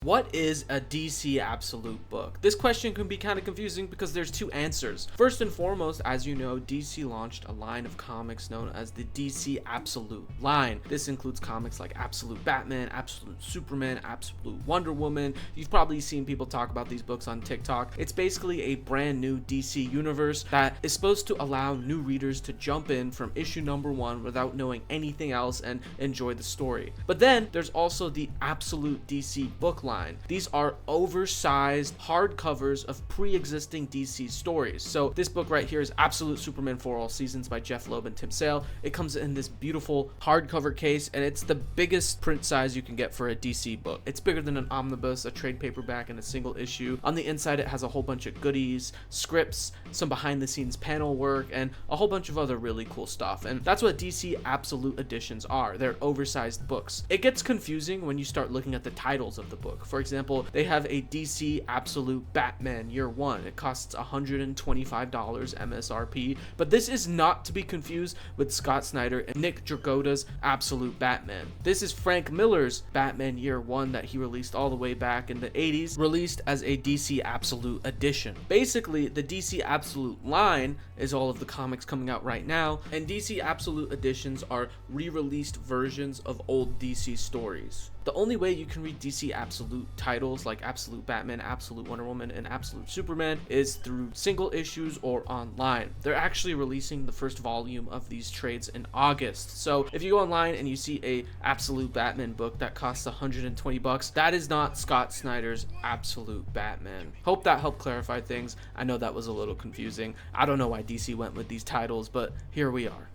What is a DC Absolute book? This question can be kind of confusing because there's two answers. First and foremost, as you know, DC launched a line of comics known as the DC Absolute line. This includes comics like Absolute Batman, Absolute Superman, Absolute Wonder Woman. You've probably seen people talk about these books on TikTok. It's basically a brand new DC universe that is supposed to allow new readers to jump in from issue number 1 without knowing anything else and enjoy the story. But then there's also the Absolute DC book line. These are oversized hardcovers of pre-existing DC stories. So this book right here is Absolute Superman for All Seasons by Jeff Loeb and Tim Sale. It comes in this beautiful hardcover case, and it's the biggest print size you can get for a DC book. It's bigger than an omnibus, a trade paperback, and a single issue. On the inside, it has a whole bunch of goodies, scripts, some behind-the-scenes panel work, and a whole bunch of other really cool stuff. And that's what DC Absolute editions are. They're oversized books. It gets confusing when you start looking at the titles of the book. For example, they have a DC Absolute Batman Year 1. It costs $125 MSRP, but this is not to be confused with Scott Snyder and Nick Dragotta's Absolute Batman. This is Frank Miller's Batman Year 1 that he released all the way back in the 80s, released as a DC Absolute edition. Basically, the DC Absolute line is all of the comics coming out right now, and DC Absolute editions are re-released versions of old DC stories. The only way you can read DC Absolute titles like Absolute Batman, Absolute Wonder Woman, and Absolute Superman is through single issues or online. They're actually releasing the first volume of these trades in August. So if you go online and you see a Absolute Batman book that costs $120, that is not Scott Snyder's Absolute Batman. Hope that helped clarify things. I know that was a little confusing. I don't know why DC went with these titles, but here we are.